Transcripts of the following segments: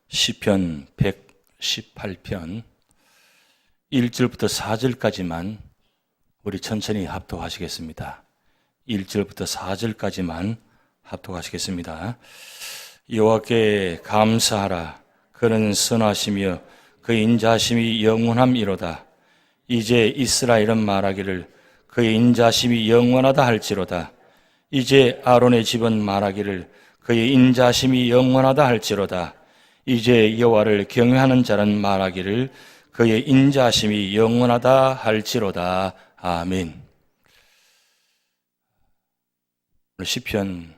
시편 118편 1절부터 4절까지만 우리 천천히 합독하시겠습니다. 1절부터 4절까지만 합독하시겠습니다. 여호와께 감사하라. 그는 선하시며 그의 인자하심이 영원함이로다. 이제 이스라엘은 말하기를 그의 인자하심이 영원하다 할지로다. 이제 아론의 집은 말하기를 그의 인자하심이 영원하다 할지로다. 이제 여호와를 경외하는 자는 말하기를 그의 인자하심이 영원하다 할지로다. 아멘. 시편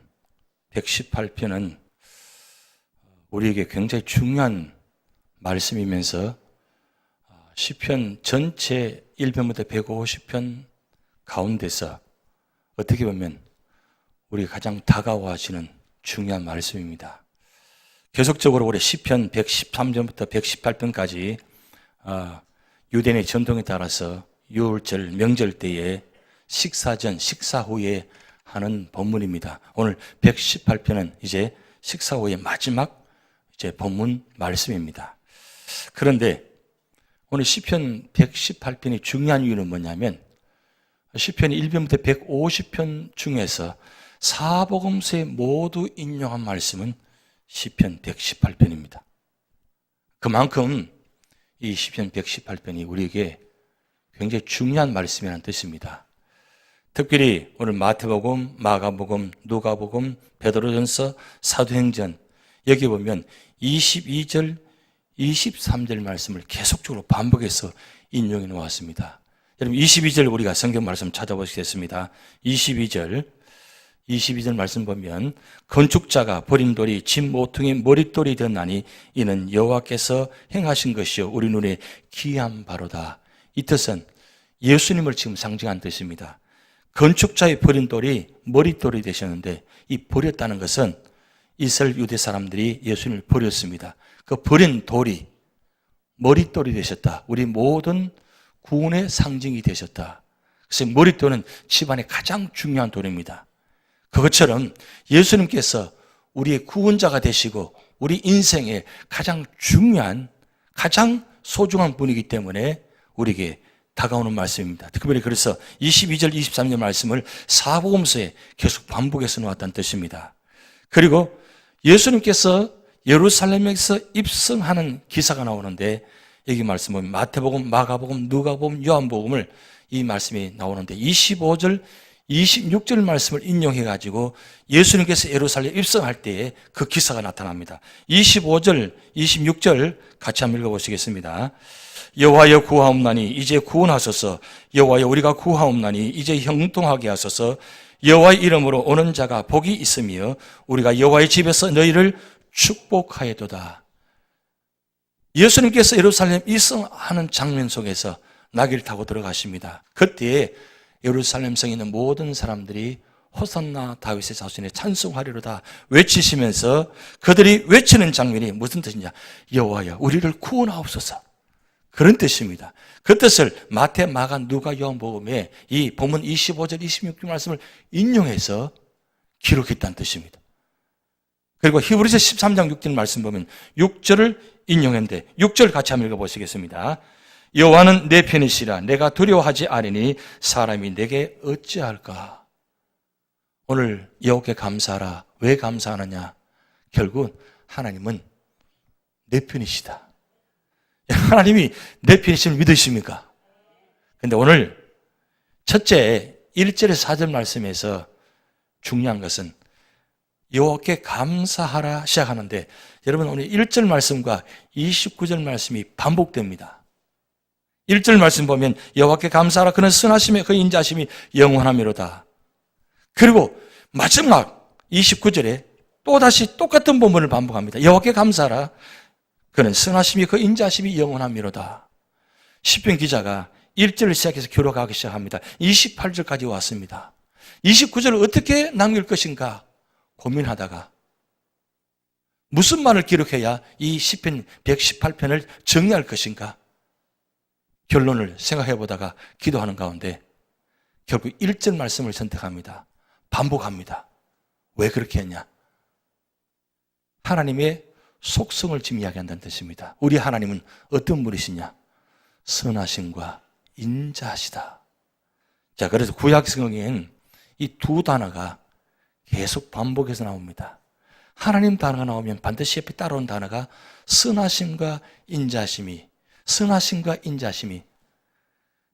118편은 우리에게 굉장히 중요한 말씀이면서 시편 전체 1편부터 150편 가운데서 어떻게 보면 우리가 가장 다가와지는 중요한 말씀입니다. 계속적으로 올해 시편 113편부터 118편까지 유대인의 전통에 따라서 유월절 명절 때에 식사 전, 식사 후에 하는 본문입니다. 오늘 118편은 이제 식사 후의 마지막 이제 본문 말씀입니다. 그런데 오늘 시편 118편이 중요한 이유는 뭐냐면 시편 1편부터 150편 중에서 사복음서에 모두 인용한 말씀은 시편 118편입니다. 그만큼 이 시편 118편이 우리에게 굉장히 중요한 말씀이라는 뜻입니다. 특별히 오늘 마태복음, 마가복음, 누가복음, 베드로전서, 사도행전 여기 보면 22절, 23절 말씀을 계속적으로 반복해서 인용해 놓았습니다. 여러분 22절 우리가 성경 말씀 찾아보시겠습니다. 22절 말씀 보면 건축자가 버린 돌이 집 모퉁이 머릿돌이 되었나니 이는 여호와께서 행하신 것이요 우리 눈에 귀한 바로다. 이 뜻은 예수님을 지금 상징한 뜻입니다. 건축자의 버린 돌이 머릿돌이 되셨는데 이 버렸다는 것은 이스라엘 유대 사람들이 예수님을 버렸습니다. 그 버린 돌이 머릿돌이 되셨다. 우리 모든 구원의 상징이 되셨다. 그래서 머릿돌은 집안의 가장 중요한 돌입니다. 그것처럼 예수님께서 우리의 구원자가 되시고 우리 인생의 가장 중요한, 가장 소중한 분이기 때문에 우리에게 다가오는 말씀입니다. 특별히 그래서 22절, 23절 말씀을 사복음서에 계속 반복해서 놓았다는 뜻입니다. 그리고 예수님께서 예루살렘에서 입성하는 기사가 나오는데 여기 말씀 보면 마태복음, 마가복음, 누가복음, 요한복음을 이 말씀이 나오는데 25절, 26절 말씀을 인용해가지고 예수님께서 예루살렘에 입성할 때에 그 기사가 나타납니다. 25절, 26절 같이 한번 읽어보시겠습니다. 여호와여 구하옵나니 이제 구원하소서. 여호와여 우리가 구하옵나니 이제 형통하게 하소서. 여호와의 이름으로 오는 자가 복이 있으며 우리가 여호와의 집에서 너희를 축복하였도다. 예수님께서 예루살렘 입성하는 장면 속에서 나귀를 타고 들어가십니다. 그때 예루살렘 성에 있는 모든 사람들이 호산나 다윗의 자손에 찬송하리로다 외치시면서 그들이 외치는 장면이 무슨 뜻이냐? 여호와여 우리를 구원하옵소서. 그런 뜻입니다. 그 뜻을 마태, 마가, 누가, 요한복음에 이 본문 25절, 26절 말씀을 인용해서 기록했다는 뜻입니다. 그리고 히브리서 13장 6절 말씀 보면 6절을 인용했는데 6절 같이 한번 읽어보시겠습니다. 여호와는 내 편이시라 내가 두려워하지 아니니 사람이 내게 어찌할까. 오늘 여호와께 감사하라. 왜 감사하느냐? 결국 하나님은 내 편이시다. 하나님이 내 편이심을 믿으십니까? 그런데 오늘 첫째 1절에서 4절 말씀에서 중요한 것은 여호와께 감사하라 시작하는데 여러분 오늘 1절 말씀과 29절 말씀이 반복됩니다. 1절 말씀 보면 여호와께 감사하라 그는 선하심에 그 인자하심이 영원함이로다. 그리고 마지막 29절에 또다시 똑같은 본문을 반복합니다. 여호와께 감사하라 그는 선하심이 그 인자하심이 영원함이로다. 시편 기자가 1절을 시작해서 기록하기 시작합니다. 28절까지 왔습니다. 29절을 어떻게 남길 것인가 고민하다가 무슨 말을 기록해야 이 시편 118편을 정리할 것인가 결론을 생각해 보다가 기도하는 가운데 결국 1절 말씀을 선택합니다. 반복합니다. 왜 그렇게 했냐? 하나님의 속성을 지금 이야기한다는 뜻입니다. 우리 하나님은 어떤 분이시냐? 선하심과 인자하시다. 자, 그래서 구약 성경엔 이 두 단어가 계속 반복해서 나옵니다. 하나님 단어가 나오면 반드시 옆에 따라온 단어가 선하심과 인자하심이, 선하심과 인자하심이.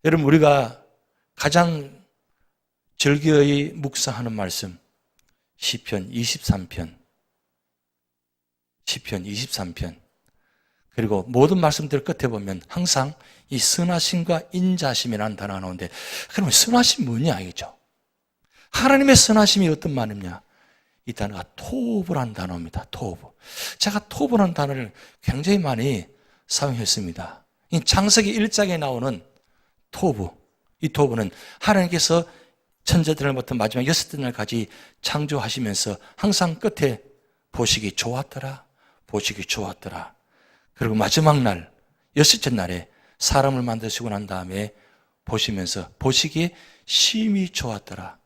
여러분, 우리가 가장 절기의 묵상하는 말씀, 시편 23편, 그리고 모든 말씀들 끝에 보면 항상 이 선하심과 인자하심이라는 단어가 나오는데, 그러면 선하심 뭐냐 이거죠. 하나님의 선하심이 어떤 말이냐? 이 단어가 토브라는 단어입니다. 토브. 제가 토브라는 단어를 굉장히 많이 사용했습니다. 이 창세기 1장에 나오는 토브. 이 토브는 하나님께서 천재들로부터 마지막 6째 날까지 창조하시면서 항상 끝에 보시기 좋았더라. 그리고 마지막 날, 6째 날에 사람을 만드시고 난 다음에 보시면서 보시기에 심히 좋았더라.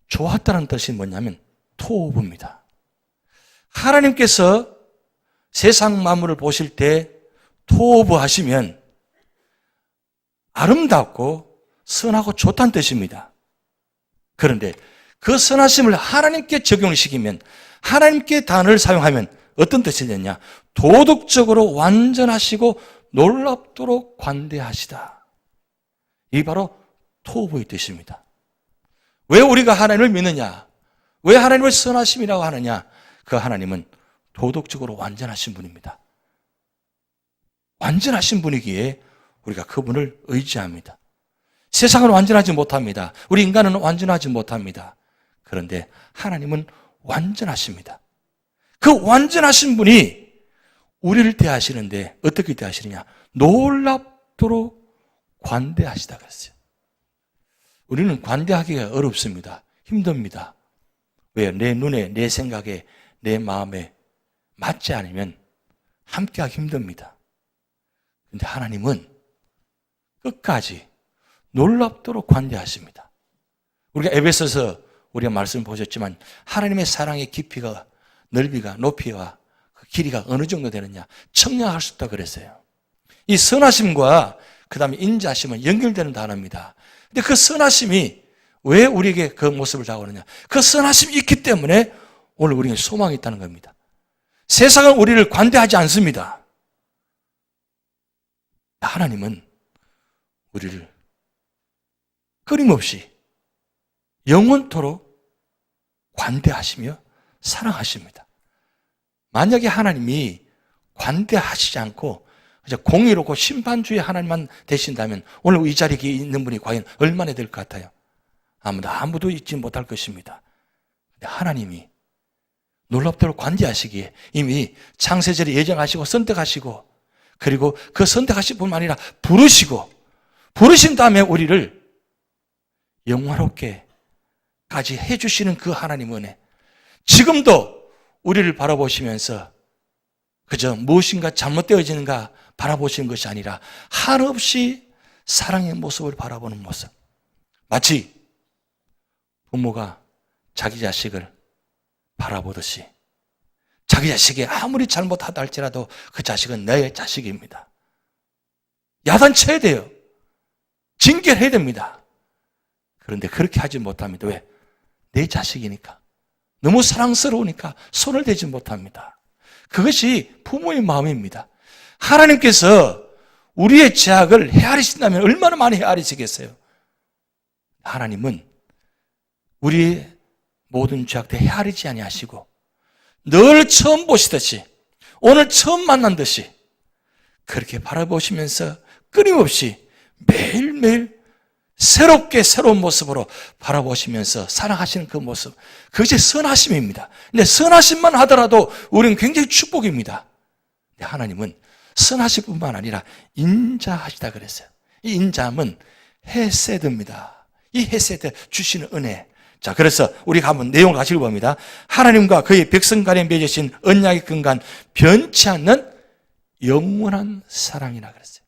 좋았다는 뜻이 뭐냐면 토브입니다. 하나님께서 세상 만물을 보실 때 토브 하시면 아름답고 선하고 좋다는 뜻입니다. 그런데 그 선하심을 하나님께 적용시키면, 하나님께 단어를 사용하면 어떤 뜻이 되냐? 도덕적으로 완전하시고 놀랍도록 관대하시다. 이 바로 토브의 뜻입니다. 왜 우리가 하나님을 믿느냐? 왜 하나님을 선하심이라고 하느냐? 그 하나님은 도덕적으로 완전하신 분입니다. 완전하신 분이기에 우리가 그분을 의지합니다. 세상은 완전하지 못합니다. 우리 인간은 완전하지 못합니다. 그런데 하나님은 완전하십니다. 그 완전하신 분이 우리를 대하시는데 어떻게 대하시느냐? 놀랍도록 관대하시다 그랬어요. 우리는 관대하기가 어렵습니다. 힘듭니다. 왜요? 내 눈에, 내 생각에, 내 마음에 맞지 않으면 함께하기 힘듭니다. 그런데 하나님은 끝까지 놀랍도록 관대하십니다. 우리가 에베소서 우리가 말씀 보셨지만 하나님의 사랑의 깊이가, 넓이가, 높이와 그 길이가 어느 정도 되느냐 청량할 수 있다고 그랬어요. 이 선하심과 그 다음에 인자하심은 연결되는 단어입니다. 근데 그 선하심이 왜 우리에게 그 모습을 다가오느냐? 그 선하심이 있기 때문에 오늘 우리에게 소망이 있다는 겁니다. 세상은 우리를 관대하지 않습니다. 하나님은 우리를 끊임없이 영원토록 관대하시며 사랑하십니다. 만약에 하나님이 관대하시지 않고 공의롭고 심판주의 하나님만 되신다면 오늘 이 자리에 있는 분이 과연 얼마나 될 것 같아요? 아무도 잊지 못할 것입니다. 근데 하나님이 놀랍도록 관대하시기에 이미 창세전에 예정하시고 선택하시고, 그리고 그 선택하실 뿐만 아니라 부르신 다음에 우리를 영화롭게까지 해주시는 그 하나님 은혜, 지금도 우리를 바라보시면서 그저 무엇인가 잘못되어지는가 바라보시는 것이 아니라 한없이 사랑의 모습을 바라보는 모습. 마치 부모가 자기 자식을 바라보듯이, 자기 자식이 아무리 잘못하다 할지라도 그 자식은 내 자식입니다. 야단쳐야 돼요. 징계해야 됩니다. 그런데 그렇게 하지 못합니다. 왜? 내 자식이니까. 너무 사랑스러우니까 손을 대지 못합니다. 그것이 부모의 마음입니다. 하나님께서 우리의 죄악을 헤아리신다면 얼마나 많이 헤아리시겠어요? 하나님은 우리의 모든 죄악들 헤아리지 아니하시고 늘 처음 보시듯이, 오늘 처음 만난 듯이 그렇게 바라보시면서 끊임없이 매일매일 새롭게 새로운 모습으로 바라보시면서 사랑하시는 그 모습, 그것이 선하심입니다. 근데 선하심만 하더라도 우리는 굉장히 축복입니다. 근데 하나님은 선하실 뿐만 아니라 인자하시다 그랬어요. 이 인자함은 헤세드입니다. 이 헤세드, 주시는 은혜. 자, 그래서 우리가 한번 내용을 같이 읽어봅니다. 하나님과 그의 백성 간에 맺으신 언약의 근간, 변치 않는 영원한 사랑이라 그랬어요.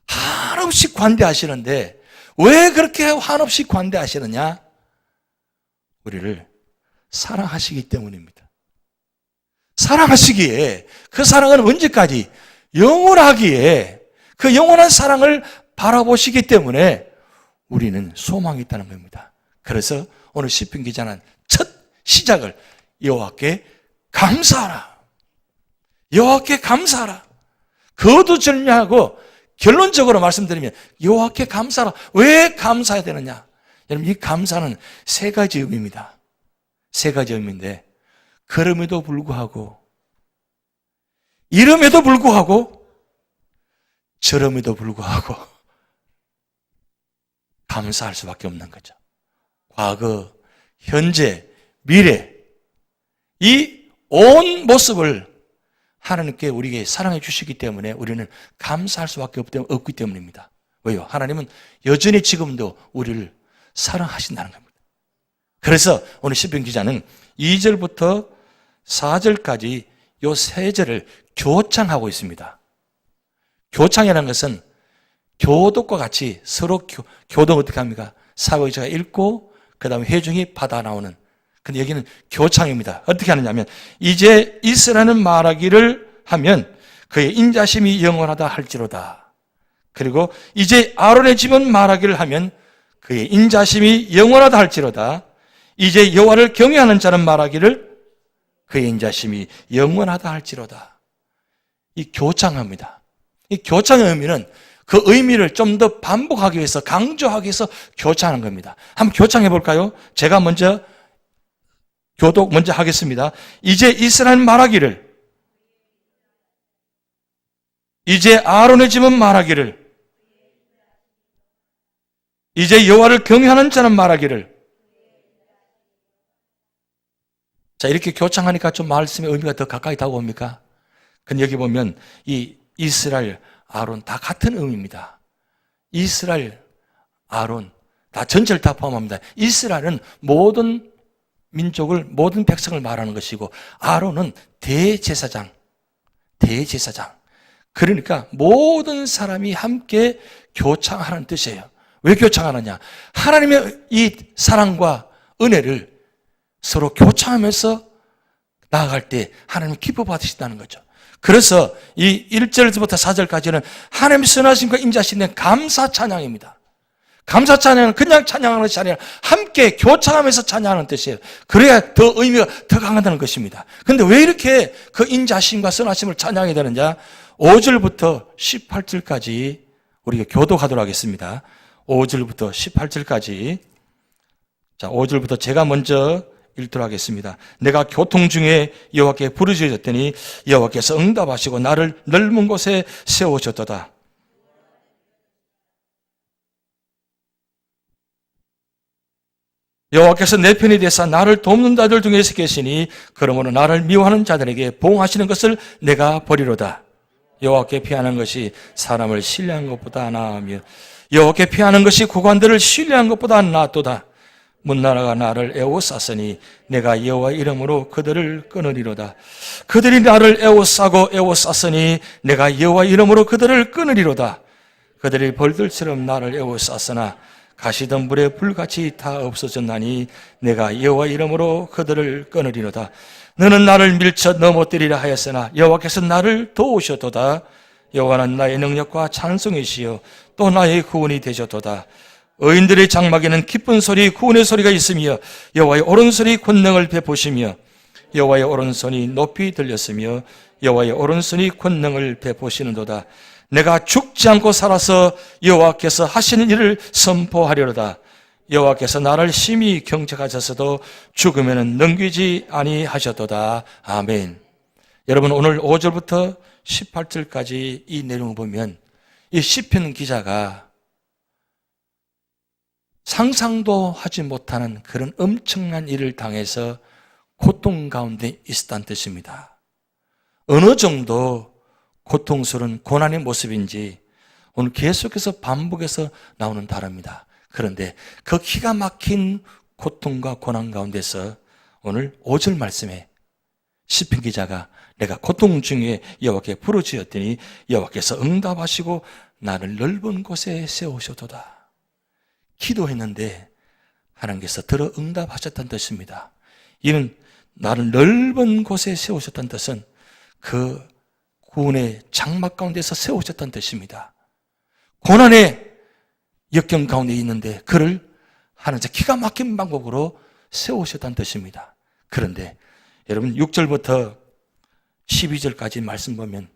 한없이 관대하시는데 왜 그렇게 한없이 관대하시느냐? 우리를 사랑하시기 때문입니다. 사랑하시기에 그 사랑은 언제까지? 영원하기에 그 영원한 사랑을 바라보시기 때문에 우리는 소망이 있다는 겁니다. 그래서 오늘 시편 기자는 첫 시작을 여호와께 감사하라. 여호와께 감사하라. 거두절미하고 결론적으로 말씀드리면 여호와께 감사하라. 왜 감사해야 되느냐? 여러분, 이 감사는 세 가지 의미입니다. 세 가지 의미인데, 그럼에도 불구하고, 이름에도 불구하고, 저럼에도 불구하고 감사할 수밖에 없는 거죠. 과거, 현재, 미래, 이 온 모습을 하나님께 우리에게 사랑해 주시기 때문에 우리는 감사할 수밖에 없기 때문입니다. 왜요? 하나님은 여전히 지금도 우리를 사랑하신다는 겁니다. 그래서 오늘 시편 기자는 2절부터 4절까지 이 세 절을 교창하고 있습니다. 교창이라는 것은 교독과 같이 서로 교독 어떻게 합니까? 사회자가 읽고 그 다음에 회중이 받아 나오는. 근데 여기는 교창입니다. 어떻게 하느냐면 이제 이스라엘은 말하기를 하면 그의 인자심이 영원하다 할지로다. 그리고 이제 아론의 집은 말하기를 하면 그의 인자심이 영원하다 할지로다. 이제 여호와를 경외하는 자는 말하기를 그의 인자심이 영원하다 할지로다. 이 교창합니다. 이 교창의 의미는 그 의미를 좀 더 반복하기 위해서, 강조하기 위해서 교창하는 겁니다. 한번 교창해 볼까요? 제가 먼저 교독 먼저 하겠습니다. 이제 이스라엘 말하기를, 이제 아론의 집은 말하기를, 이제 여호와를 경외하는 자는 말하기를. 자, 이렇게 교창하니까 좀 말씀의 의미가 더 가까이 다가옵니까? 근데 여기 보면 이 이스라엘, 아론 다 같은 의미입니다. 이스라엘, 아론 다 전체를 다 포함합니다. 이스라엘은 모든 민족을, 모든 백성을 말하는 것이고, 아론은 대제사장. 그러니까 모든 사람이 함께 교창하는 뜻이에요. 왜 교창하느냐? 하나님의 이 사랑과 은혜를 서로 교창하면서 나아갈 때 하나님은 기뻐 받으신다는 거죠. 그래서 이 1절부터 4절까지는 하나님의 선하심과 인자하심에 감사 찬양입니다. 감사 찬양은 그냥 찬양하는 것이 아니라 함께 교창하면서 찬양하는 뜻이에요. 그래야 더 의미가 더 강하다는 것입니다. 그런데 왜 이렇게 그 인자하심과 선하심을 찬양해야 되느냐? 5절부터 18절까지 우리가 교독하도록 하겠습니다. 5절부터 18절까지. 자, 5절부터 제가 먼저 읽도록 하겠습니다. 내가 교통 중에 여호와께 부르짖었더니 여호와께서 응답하시고 나를 넓은 곳에 세우셨도다. 여호와께서 내 편이 되사 나를 돕는 자들 중에서 계시니 그러므로 나를 미워하는 자들에게 보응하시는 것을 내가 버리로다. 여호와께 피하는 것이 사람을 신뢰한 것보다 나으며 여호와께 피하는 것이 구관들을 신뢰한 것보다 낫도다. 문나라가 나를 에워쌌으니 내가 여호와 이름으로 그들을 끊으리로다. 그들이 나를 에워쌌으니 내가 여호와 이름으로 그들을 끊으리로다. 그들이 벌들처럼 나를 에워쌌으나 가시던 물에 불같이 다 없어졌나니 내가 여호와 이름으로 그들을 끊으리로다. 너는 나를 밀쳐 넘어뜨리라 하였으나 여호와께서 나를 도우셨도다. 여호와는 나의 능력과 찬송이시여 또 나의 구원이 되셨도다. 의인들의 장막에는 기쁜 소리, 구원의 소리가 있으며 여호와의 오른손이 권능을 베푸시며 여호와의 오른손이 높이 들렸으며 여호와의 오른손이 권능을 베푸시는도다. 내가 죽지 않고 살아서 여호와께서 하시는 일을 선포하려다. 여호와께서 나를 심히 경책하셨어도 죽으면은 넘기지 아니하셨도다. 아멘. 여러분, 오늘 5절부터 18절까지 이 내용을 보면 이 시편 기자가 상상도 하지 못하는 그런 엄청난 일을 당해서 고통 가운데 있었다는 뜻입니다. 어느 정도 고통스러운 고난의 모습인지 오늘 계속해서 반복해서 나오는 단어입니다. 그런데 그 기가 막힌 고통과 고난 가운데서 오늘 5절 말씀에 시편 기자가 내가 고통 중에 여호와께 부르짖었더니 여호와께서 응답하시고 나를 넓은 곳에 세우셨도다. 기도했는데 하나님께서 들어 응답하셨다는 뜻입니다. 이는 나를 넓은 곳에 세우셨다는 뜻은 그 구원의 장막 가운데서 세우셨다는 뜻입니다. 고난의 역경 가운데 있는데 그를 하나님께서 기가 막힌 방법으로 세우셨다는 뜻입니다. 그런데 여러분 6절부터 12절까지 말씀 보면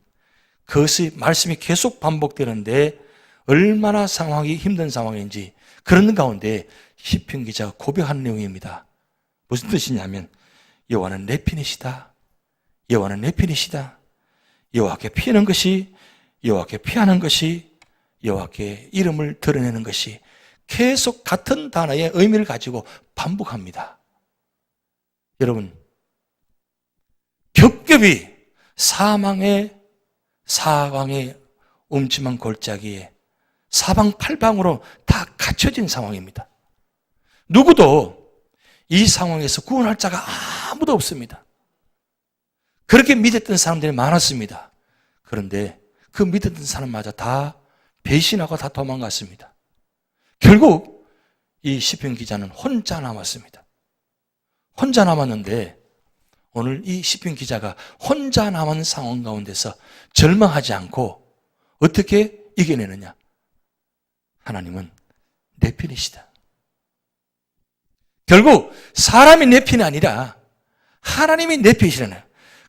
그것이 말씀이 계속 반복되는데 얼마나 상황이 힘든 상황인지 그런 가운데 시편 기자가 고백하는 내용입니다. 무슨 뜻이냐면 여호와는 내 편이시다. 여호와는 내 편이시다. 여호와께 피하는 것이 여호와께 피하는 것이 여호와께 이름을 드러내는 것이 계속 같은 단어의 의미를 가지고 반복합니다. 여러분 겹겹이 사망의 음침한 골짜기에 사방팔방으로 다 갇혀진 상황입니다. 누구도 이 상황에서 구원할 자가 아무도 없습니다. 그렇게 믿었던 사람들이 많았습니다. 그런데 그 믿었던 사람마저 다 배신하고 다 도망갔습니다. 결국 이 시편 기자는 혼자 남았습니다. 혼자 남았는데 오늘 이 시편 기자가 혼자 남은 상황 가운데서 절망하지 않고 어떻게 이겨내느냐? 하나님은 내 편이시다. 결국 사람이 내 편이 아니라 하나님이 내 편이시라네요.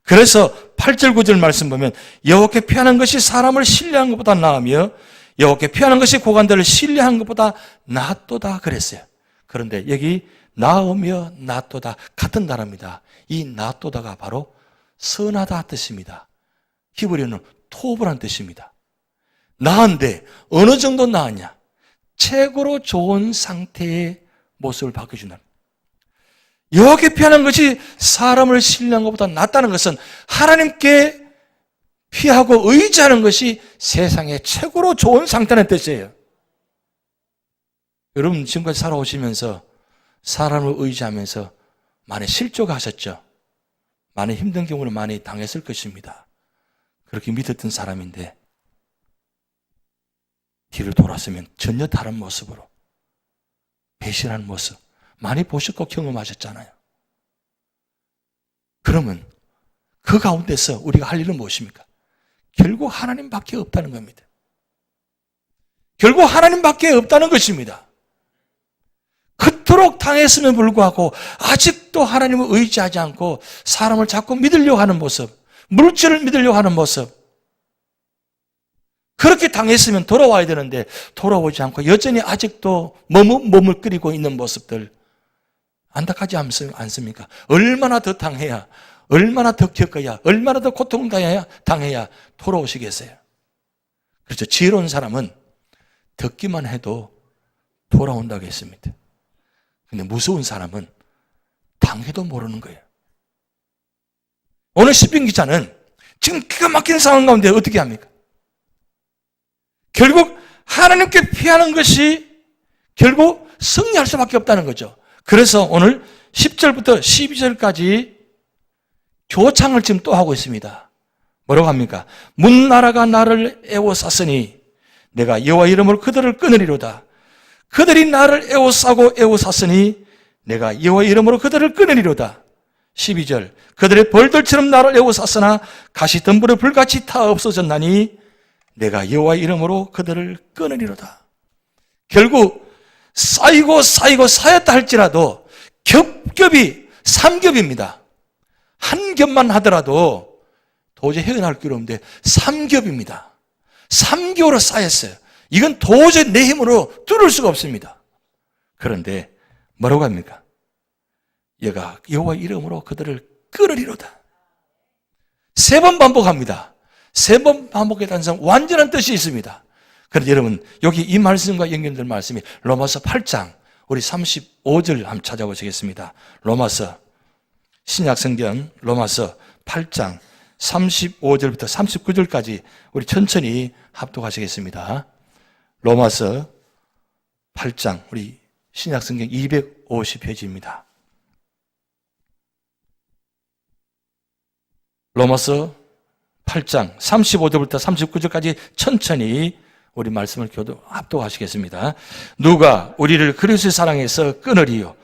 그래서 8절 9절 말씀 보면 여호와께 피하는 것이 사람을 신뢰한 것보다 나으며 여호와께 피하는 것이 고관들을 신뢰한 것보다 낫도다 그랬어요. 그런데 여기 나으며 낫도다 같은 단어입니다. 이 낫도다가 바로 선하다 뜻입니다. 히브리어는 토브란 뜻입니다. 나은데 어느 정도 나았냐? 최고로 좋은 상태의 모습을 바꿔준다. 여호와께 피하는 것이 사람을 신뢰한 것보다 낫다는 것은 하나님께 피하고 의지하는 것이 세상의 최고로 좋은 상태라는 뜻이에요. 여러분 지금까지 살아오시면서 사람을 의지하면서 많이 실족하셨죠. 많이 힘든 경우를 많이 당했을 것입니다. 그렇게 믿었던 사람인데 뒤를 돌았으면 전혀 다른 모습으로 배신하는 모습 많이 보셨고 경험하셨잖아요. 그러면 그 가운데서 우리가 할 일은 무엇입니까? 결국 하나님밖에 없다는 겁니다. 결국 하나님밖에 없다는 것입니다. 그토록 당했음에 불구하고 아직도 하나님을 의지하지 않고 사람을 자꾸 믿으려고 하는 모습, 물질을 믿으려고 하는 모습, 그렇게 당했으면 돌아와야 되는데 돌아오지 않고 여전히 아직도 몸을 끓이고 있는 모습들 안타깝지 않습니까? 얼마나 더 당해야, 얼마나 더 겪어야, 얼마나 더 고통당해야 돌아오시겠어요? 그렇죠. 지혜로운 사람은 듣기만 해도 돌아온다고 했습니다. 근데 무서운 사람은 당해도 모르는 거예요. 오늘 시편 기자는 지금 기가 막힌 상황 가운데 어떻게 합니까? 결국 하나님께 피하는 것이 결국 승리할 수밖에 없다는 거죠. 그래서 오늘 10절부터 12절까지 교창을 지금 또 하고 있습니다. 뭐라고 합니까? 문나라가 나를 애워쌌으니 내가 여호와 이름으로 그들을 끊으리로다. 그들이 나를 애워싸고 애워쌌으니 내가 여호와 이름으로 그들을 끊으리로다. 12절 그들의 벌들처럼 나를 애워쌌으나 가시덤불에 불같이 타 없어졌나니 내가 여호와 이름으로 그들을 끊으리로다. 결국 쌓이고 쌓였다 할지라도 겹겹이 3겹입니다. 한 겹만 하더라도 도저히 헤어나올 길 없는데 3겹입니다. 3겹으로 쌓였어요. 이건 도저히 내 힘으로 뚫을 수가 없습니다. 그런데 뭐라고 합니까? 얘가 여호와 이름으로 그들을 끊으리로다. 3번 반복합니다. 3번 반복에 단성 완전한 뜻이 있습니다. 그런데 여러분 여기 이 말씀과 연결된 말씀이 로마서 8장 우리 35절 한번 찾아보시겠습니다. 로마서 신약성경 로마서 8장 35절부터 39절까지 우리 천천히 합독하시겠습니다. 로마서 8장 우리 신약성경 250페이지입니다. 로마서 8장 35절부터 39절까지 천천히 우리 말씀을 합독하시겠습니다. 누가 우리를 그리스도의 사랑에서 끊으리요?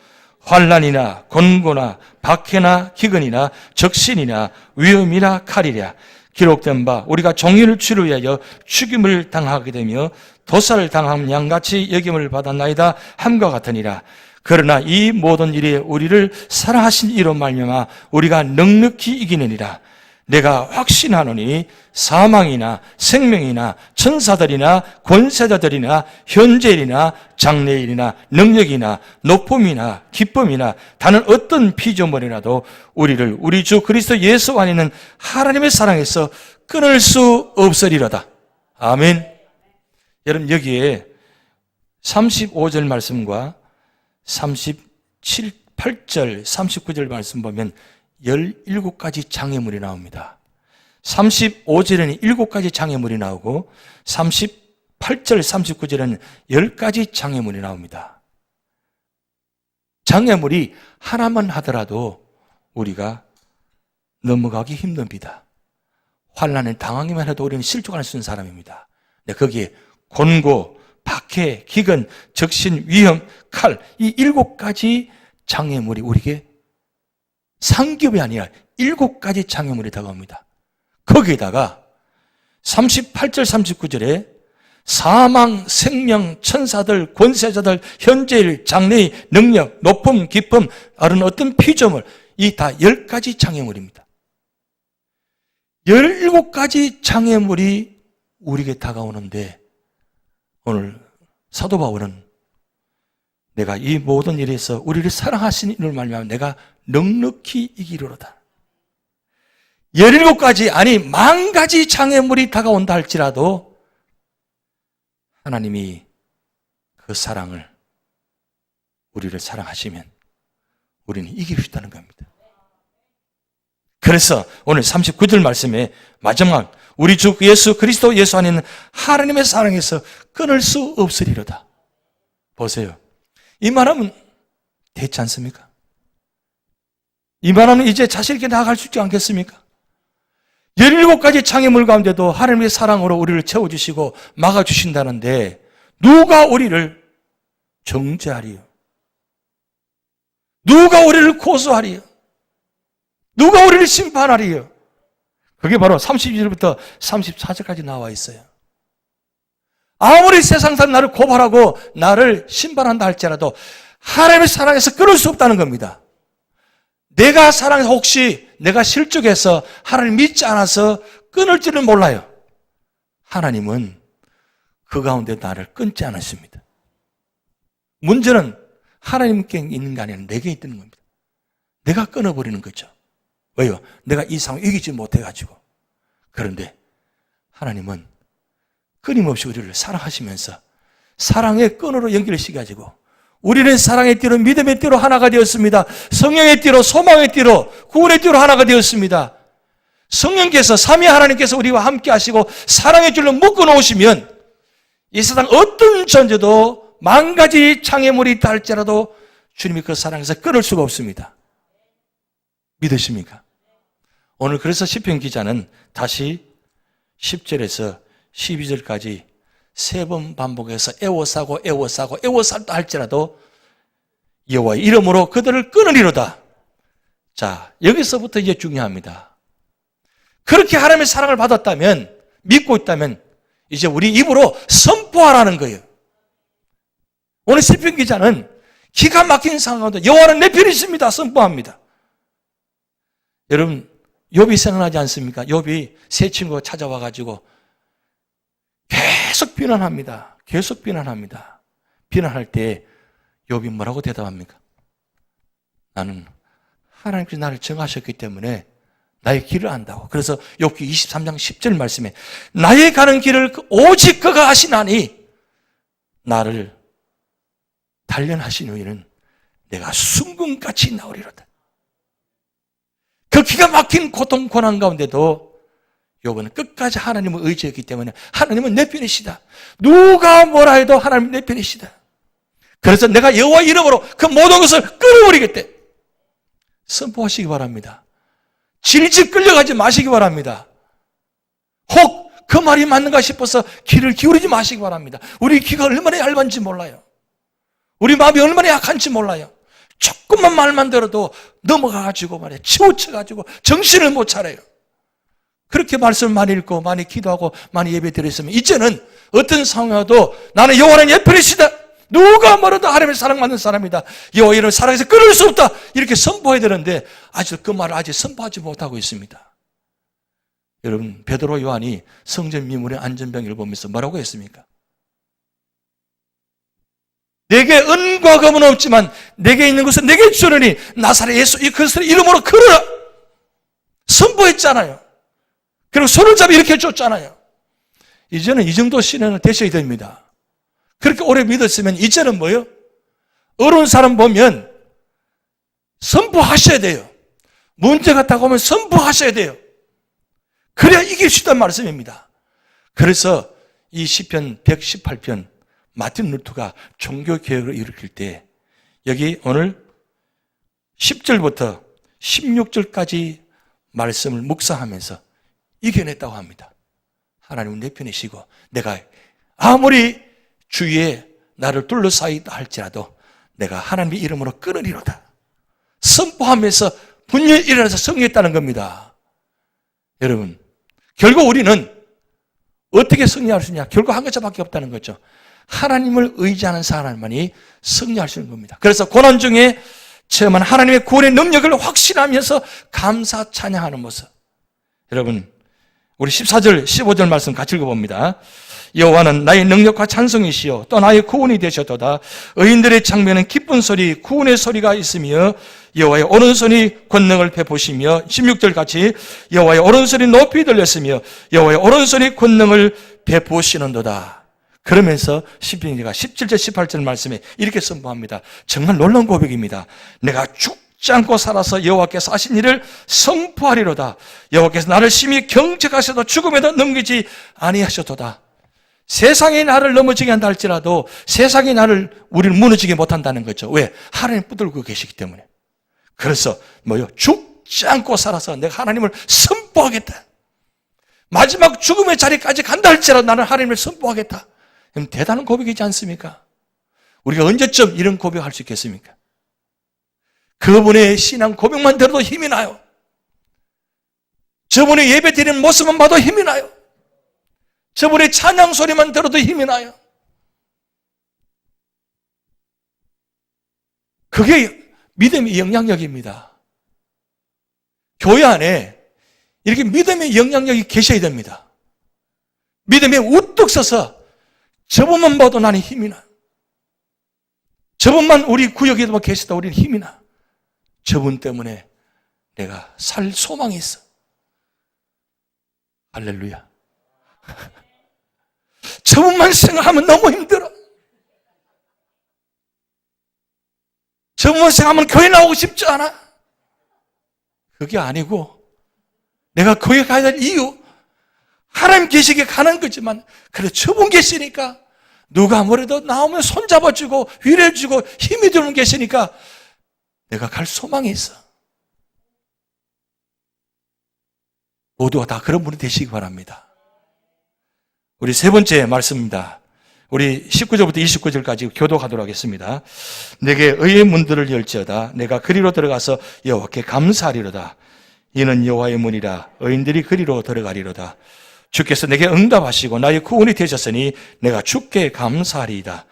환난이나 곤고나 박해나 기근이나 적신이나 위험이나 칼이랴 기록된 바 우리가 종일 주를 위하여 죽임을 당하게 되며 도살을 당함 양같이 여김을 받았나이다 함과 같으니라. 그러나 이 모든 일에 우리를 사랑하신 이로 말미암아 우리가 넉넉히 이기느니라. 내가 확신하노니 사망이나 생명이나 천사들이나 권세자들이나 현재일이나 장래일이나 능력이나 높음이나 기쁨이나 다른 어떤 피조물이라도 우리를 우리 주 그리스도 예수 안에 있는 하나님의 사랑에서 끊을 수 없으리로다. 아멘. 여러분 여기에 35절 말씀과 37, 8절, 39절 말씀 보면 17가지 장애물이 나옵니다. 35절에는 7가지 장애물이 나오고 38절, 39절에는 10가지 장애물이 나옵니다. 장애물이 하나만 하더라도 우리가 넘어가기 힘듭니다. 환난에 당하기만 해도 우리는 실족할 수 있는 사람입니다. 거기에 곤고, 박해, 기근, 적신, 위험, 칼 이 7가지 장애물이 우리에게 상급이 아니라 7가지 장애물이 다가옵니다. 거기에다가 38절 39절에 사망, 생명, 천사들, 권세자들, 현재일, 장래일, 능력, 높음, 기쁨, 다른 어떤 피조물 이 다 10가지 장애물입니다. 17가지 장애물이 우리에게 다가오는데 오늘 사도 바울은 내가 이 모든 일에서 우리를 사랑하시는 이를 말미암아 내가 넉넉히 이기리로다. 17가지 아니 10,000가지 장애물이 다가온다 할지라도 하나님이 그 사랑을 우리를 사랑하시면 우리는 이길 수 있다는 겁니다. 그래서 오늘 39절 말씀에 마지막 우리 주 예수 그리스도 예수 안에 있는 하나님의 사랑에서 끊을 수 없으리로다. 보세요. 이 말하면 되지 않습니까? 이 말하면 이제 자신 있게 나아갈 수 있지 않겠습니까? 17가지 장애물 가운데도 하나님의 사랑으로 우리를 채워주시고 막아주신다는데 누가 우리를 정죄하리요? 누가 우리를 고소하리요? 누가 우리를 심판하리요? 그게 바로 32절부터 34절까지 나와 있어요. 아무리 세상 사람 나를 고발하고 나를 심판한다 할지라도 하나님의 사랑에서 끊을 수 없다는 겁니다. 내가 사랑해서 혹시 내가 실족해서 하나님 믿지 않아서 끊을 줄은 몰라요. 하나님은 그 가운데 나를 끊지 않으십니다. 문제는 하나님께 있는 게 아니라 내게 있는 겁니다. 내가 끊어버리는 거죠. 왜요? 내가 이 상황을 이기지 못해가지고. 그런데 하나님은 끊임없이 우리를 사랑하시면서 사랑의 끈으로 연결시켜가지고 우리는 사랑의 띠로 믿음의 띠로 하나가 되었습니다. 성령의 띠로 소망의 띠로 구원의 띠로 하나가 되었습니다. 성령께서 삼위 하나님께서 우리와 함께 하시고 사랑의 줄로 묶어 놓으시면 이 세상 어떤 존재도 10,000가지 장애물이 있다 할지라도 주님이 그 사랑에서 끊을 수가 없습니다. 믿으십니까? 오늘 그래서 시편 기자는 다시 10절에서 12절까지 3번 반복해서 애워싸고 애워싸고 애워쌌다 할지라도 여호와의 이름으로 그들을 끊으리로다. 자, 여기서부터 이제 중요합니다. 그렇게 하나님의 사랑을 받았다면, 믿고 있다면 이제 우리 입으로 선포하라는 거예요. 오늘 시편 기자는 기가 막힌 상황 가운데 여호와는 내 편이십니다 선포합니다. 여러분 욥이 생각나지 않습니까? 욥이 세 친구가 찾아와가지고 계속 비난합니다. 계속 비난합니다. 비난할 때 욥이 뭐라고 대답합니까? 나는 하나님께서 나를 정하셨기 때문에 나의 길을 안다고. 그래서 욥기 23장 10절 말씀에 나의 가는 길을 오직 그가 아시나니 나를 단련하신 후에는 내가 순금같이 나오리로다. 그 기가 막힌 고통 고난 가운데도 욥은 끝까지 하나님을 의지했기 때문에 하나님은 내 편이시다. 누가 뭐라 해도 하나님 내 편이시다. 그래서 내가 여호와 이름으로 그 모든 것을 끊어버리겠대. 선포하시기 바랍니다. 질질 끌려가지 마시기 바랍니다. 혹 그 말이 맞는가 싶어서 귀를 기울이지 마시기 바랍니다. 우리 귀가 얼마나 얇은지 몰라요. 우리 마음이 얼마나 약한지 몰라요. 조금만 말만 들어도 넘어가가지고 말이야 치우쳐가지고 정신을 못 차려요. 그렇게 말씀을 많이 읽고 많이 기도하고 많이 예배 드렸으면 이제는 어떤 상황에도 나는 여호와는 내 편이시다. 누가 뭐라도 하나님의 사랑받는 사람이다. 여호와 이름을 사랑해서 끊을 수 없다. 이렇게 선포해야 되는데 아직 그 말을 아직 선포하지 못하고 있습니다. 여러분 베드로 요한이 성전 미문의 안전병을 보면서 뭐라고 했습니까? 내게 은과 금은 없지만 내게 있는 것은 내게 주노니 나사렛 예수 이 그리스도의 이름으로 걸어라. 선포했잖아요. 그리고 손을 잡아 이렇게 줬잖아요. 이제는 이 정도 신앙을 되셔야 됩니다. 그렇게 오래 믿었으면 이제는 뭐요? 어려운 사람 보면 선포하셔야 돼요. 문제가 다가오면 선포하셔야 돼요. 그래야 이길 수 있다는 말씀입니다. 그래서 이 시편 118편 마틴 루터가 종교개혁을 일으킬 때 여기 오늘 10절부터 16절까지 말씀을 묵상하면서 이겨냈다고 합니다. 하나님은 내 편이시고 내가 아무리 주위에 나를 둘러싸이다 할지라도 내가 하나님의 이름으로 끊으리로다. 선포하면서 분명히 일어나서 승리했다는 겁니다. 여러분 결국 우리는 어떻게 승리할 수 있냐? 결국 한 가지밖에 없다는 거죠. 하나님을 의지하는 사람만이 승리할 수 있는 겁니다. 그래서 고난 중에 체험한 하나님의 구원의 능력을 확신하면서 감사 찬양하는 모습. 여러분 우리 14절 15절 말씀 같이 읽어봅니다. 여호와는 나의 능력과 찬송이시요 또 나의 구원이 되셨도다. 의인들의 창면은 기쁜 소리 구원의 소리가 있으며 여호와의 오른손이 권능을 베푸시며 16절 같이 여호와의 오른손이 높이 들렸으며 여호와의 오른손이 권능을 베푸시는도다. 그러면서 시편기가 17절 18절 말씀에 이렇게 선포합니다. 정말 놀라운 고백입니다. 내가 죽지 않고 살아서 여호와께서 하신 일을 선포하리로다. 여호와께서 나를 심히 경책하셔도 죽음에도 넘기지 아니하셨도다. 세상이 나를 넘어지게 한다 할지라도 세상이 우리를 무너지게 못한다는 거죠. 왜? 하나님 붙들고 계시기 때문에. 그래서 뭐요? 죽지 않고 살아서 내가 하나님을 선포하겠다. 마지막 죽음의 자리까지 간다 할지라도 나는 하나님을 선포하겠다. 대단한 고백이지 않습니까? 우리가 언제쯤 이런 고백할 수 있겠습니까? 그분의 신앙 고백만 들어도 힘이 나요. 저분의 예배 드리는 모습만 봐도 힘이 나요. 저분의 찬양 소리만 들어도 힘이 나요. 그게 믿음의 영향력입니다. 교회 안에 이렇게 믿음의 영향력이 계셔야 됩니다. 믿음에 우뚝 서서 저분만 봐도 나는 힘이 나요. 저분만 우리 구역에도 계시다 우리는 힘이 나. 저분 때문에 내가 살 소망이 있어. 할렐루야. 저분만 생각하면 너무 힘들어. 저분만 생각하면 교회 나오고 싶지 않아. 그게 아니고 내가 교회 가야 될 이유 하나님 계시게 가는 거지만 그래 저분 계시니까 누가 아무래도 나오면 손잡아주고 위로해주고 힘이 되는 분 계시니까 내가 갈 소망이 있어. 모두가 다 그런 분이 되시기 바랍니다. 우리 세 번째 말씀입니다. 우리 19절부터 29절까지 교독하도록 하겠습니다. 내게 의의 문들을 열지어다. 내가 그리로 들어가서 여호와께 감사하리로다. 이는 여호와의 문이라. 의인들이 그리로 들어가리로다. 주께서 내게 응답하시고 나의 구원이 되셨으니 내가 주께 감사하리이다.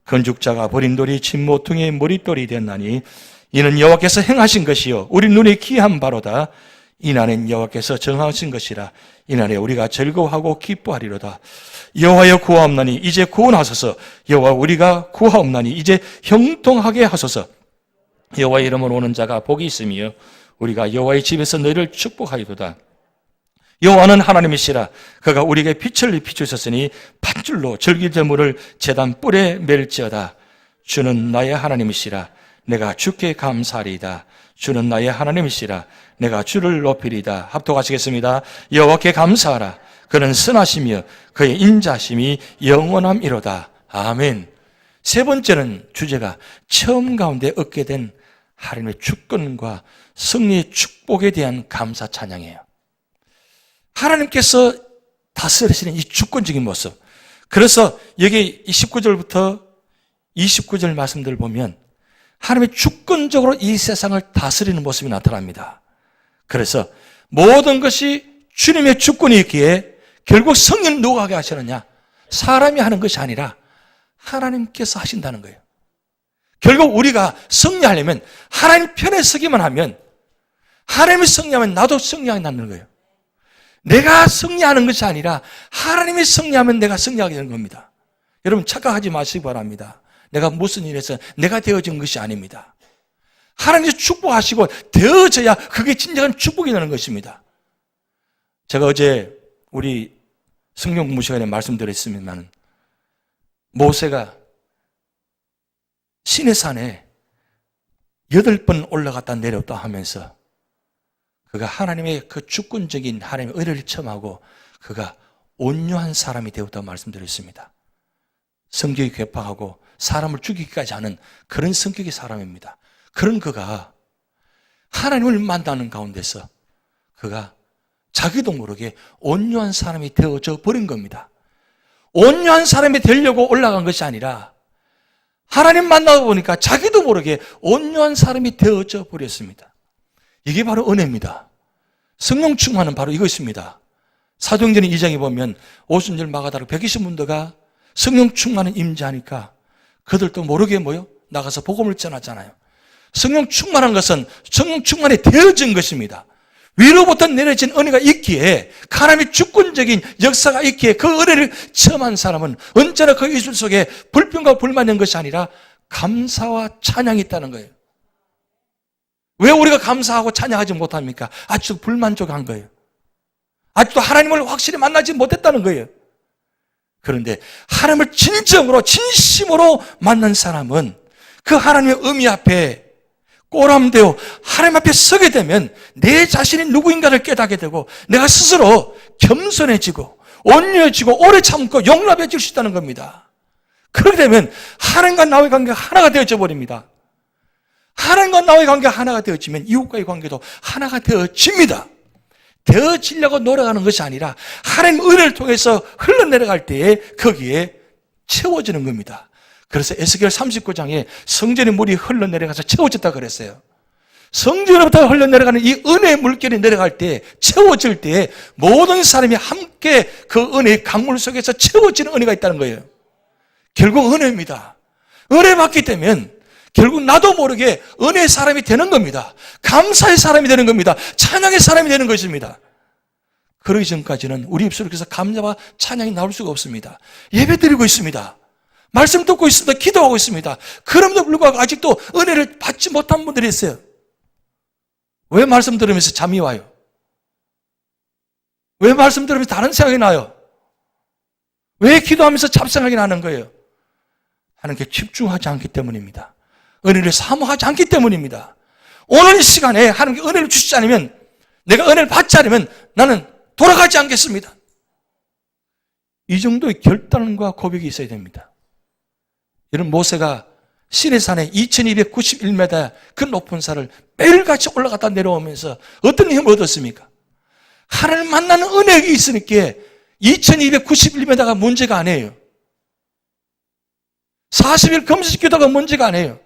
건축자가 버린 돌이 진모퉁이의 머릿돌이 됐나니 이는 여호와께서 행하신 것이요 우리 눈에 귀한 바로다. 이날엔 여호와께서 정하신 것이라. 이날에 우리가 즐거워하고 기뻐하리로다. 여호와여 구하옵나니 이제 구원하소서. 여호와 우리가 구하옵나니 이제 형통하게 하소서. 여호와의 이름으로 오는 자가 복이 있으며 우리가 여호와의 집에서 너희를 축복하리로다. 여호와는 하나님이시라. 그가 우리에게 빛을 비추셨으니 밧줄로 절기제물을 제단 뿔에 멜지어다. 주는 나의 하나님이시라. 내가 주께 감사하리이다. 주는 나의 하나님이시라. 내가 주를 높이리이다. 합독하시겠습니다. 여호와께 감사하라. 그는 선하시며 그의 인자심이 영원함이로다. 아멘. 세 번째는 주제가 처음 가운데 얻게 된 하나님의 주권과 승리의 축복에 대한 감사 찬양이에요. 하나님께서 다스리시는 이 주권적인 모습. 그래서 여기 19절부터 29절 말씀들을 보면 하나님의 주권적으로 이 세상을 다스리는 모습이 나타납니다. 그래서 모든 것이 주님의 주권이 있기에 결국 성령을 누가 하게 하시느냐? 사람이 하는 것이 아니라 하나님께서 하신다는 거예요. 결국 우리가 승리하려면 하나님 편에 서기만 하면, 하나님이 승리하면 나도 승리하게 되는 거예요. 내가 승리하는 것이 아니라 하나님이 승리하면 내가 승리하게 되는 겁니다. 여러분 착각하지 마시기 바랍니다. 내가 무슨 일에서 내가 되어진 것이 아닙니다. 하나님이 축복하시고 되어져야 그게 진정한 축복이 되는 것입니다. 제가 어제 우리 성경 공부 시간에 말씀드렸습니다만, 모세가 시내산에 8번 올라갔다 내려왔다 하면서 그가 하나님의 그 주권적인 하나님의 은혜를 체험하고 그가 온유한 사람이 되었다고 말씀드렸습니다. 성격이 괴팍하고 사람을 죽이기까지 하는 그런 성격의 사람입니다. 그런 그가 하나님을 만나는 가운데서 그가 자기도 모르게 온유한 사람이 되어져 버린 겁니다. 온유한 사람이 되려고 올라간 것이 아니라 하나님 만나다 보니까 자기도 모르게 온유한 사람이 되어져 버렸습니다. 이게 바로 은혜입니다. 성령 충만은 바로 이것입니다. 사도행전 2장에 보면 오순절 마가다락 120문도가 성령 충만은 임재하니까 그들도 모르게 나가서 복음을 전하잖아요. 성령 충만한 것은 성령 충만이 되어진 것입니다. 위로부터 내려진 은혜가 있기에, 하나님의 주권적인 역사가 있기에 그 은혜를 체험한 사람은 언제나 그 이술 속에 불평과 불만인 것이 아니라 감사와 찬양이 있다는 거예요. 왜 우리가 감사하고 찬양하지 못합니까? 아직도 불만족한 거예요. 아직도 하나님을 확실히 만나지 못했다는 거예요. 그런데 하나님을 진정으로 진심으로 만난 사람은 그 하나님의 의미 앞에 꼬람되어 하나님 앞에 서게 되면 내 자신이 누구인가를 깨닫게 되고 내가 스스로 겸손해지고 온유해지고 오래 참고 용납해질 수 있다는 겁니다. 그렇게 되면 하나님과 나의 관계가 하나가 되어져 버립니다. 하나님과 나의 관계가 하나가 되어지면 이웃과의 관계도 하나가 되어집니다. 되어지려고 노력하는 것이 아니라 하나님 은혜를 통해서 흘러내려갈 때에 거기에 채워지는 겁니다. 그래서 에스겔 39장에 성전의 물이 흘러내려가서 채워졌다 그랬어요. 성전으로부터 흘러내려가는 이 은혜의 물결이 내려갈 때, 채워질 때 모든 사람이 함께 그 은혜의 강물 속에서 채워지는 은혜가 있다는 거예요. 결국 은혜입니다. 은혜 받기 되면 결국 나도 모르게 은혜의 사람이 되는 겁니다. 감사의 사람이 되는 겁니다. 찬양의 사람이 되는 것입니다. 그러기 전까지는 우리 입술에서 감사와 찬양이 나올 수가 없습니다. 예배 드리고 있습니다. 말씀 듣고 있습니다. 기도하고 있습니다. 그럼에도 불구하고 아직도 은혜를 받지 못한 분들이 있어요. 왜 말씀 들으면서 잠이 와요? 왜 말씀 들으면서 다른 생각이 나요? 왜 기도하면서 잡생각이 나는 거예요? 하나님께 집중하지 않기 때문입니다. 은혜를 사모하지 않기 때문입니다. 오늘 이 시간에 하나님께 은혜를 주시지 않으면, 내가 은혜를 받지 않으면 나는 돌아가지 않겠습니다. 이 정도의 결단과 고백이 있어야 됩니다. 여러분, 모세가 시내산에 2291m 그 높은 산을 매일같이 올라갔다 내려오면서 어떤 힘을 얻었습니까? 하나님 만나는 은혜가 있으니까 2291m가 문제가 아니에요. 40일 금식 기도가 문제가 아니에요.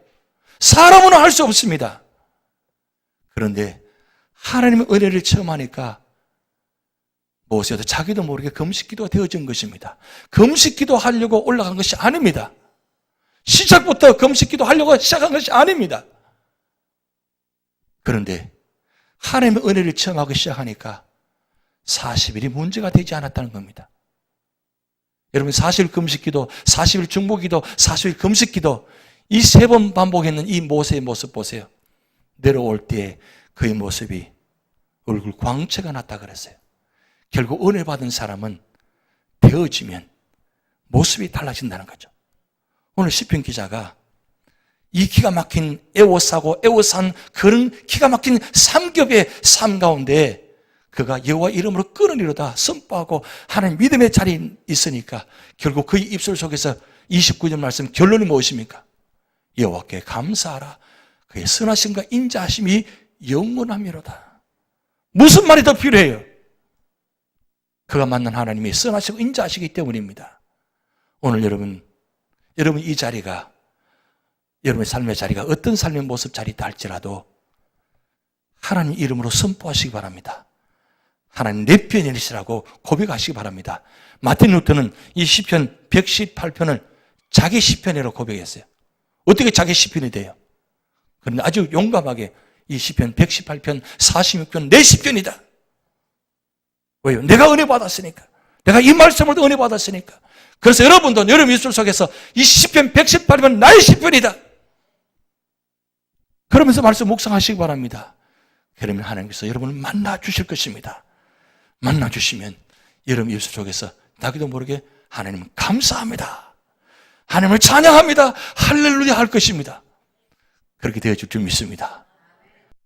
사람은 할 수 없습니다. 그런데 하나님의 은혜를 체험하니까 모세도 자기도 모르게 금식 기도가 되어진 것입니다. 금식 기도 하려고 올라간 것이 아닙니다. 시작부터 금식 기도 하려고 시작한 것이 아닙니다. 그런데 하나님의 은혜를 체험하기 시작하니까 40일이 문제가 되지 않았다는 겁니다. 여러분, 40일 금식 기도, 40일 중보 기도, 40일 금식 기도, 이 3번 반복했는 이 모세의 모습 보세요. 내려올 때 그의 모습이 얼굴 광채가 났다 그랬어요. 결국 은혜 받은 사람은 되어지면 모습이 달라진다는 거죠. 오늘 시편 기자가 이 기가 막힌 애워싸고 애워싼 그런 기가 막힌 삼겹의 삶 가운데 그가 여호와 이름으로 끊으리로다 선포하고 하나님 믿음의 자리에 있으니까 결국 그의 입술 속에서 29절 말씀 결론이 무엇입니까? 여호와께 감사하라. 그의 선하심과 인자하심이 영원하미로다. 무슨 말이 더 필요해요? 그가 만난 하나님이 선하시고 인자하시기 때문입니다. 오늘 여러분 이 자리가 여러분의 삶의 자리가 어떤 삶의 모습 자리다 할지라도 하나님 이름으로 선포하시기 바랍니다. 하나님 내 편이시라고 고백하시기 바랍니다. 마틴 루터는 이 시편 118편을 자기 시편이라고 고백했어요. 어떻게 자기 시편이 돼요? 그런데 아주 용감하게 이 시편 118편 46편 내 시편이다. 왜요? 내가 은혜 받았으니까. 내가 이 말씀을 은혜 받았으니까. 그래서 여러분도 여러분 입술 속에서 이 시편 118편 나의 시편이다. 그러면서 말씀 묵상하시기 바랍니다. 그러면 하나님께서 여러분을 만나 주실 것입니다. 만나 주시면 여러분 입술 속에서 나기도 모르게 하나님 감사합니다. 하나님을 찬양합니다. 할렐루야 할 것입니다. 그렇게 되어줄 줄 믿습니다.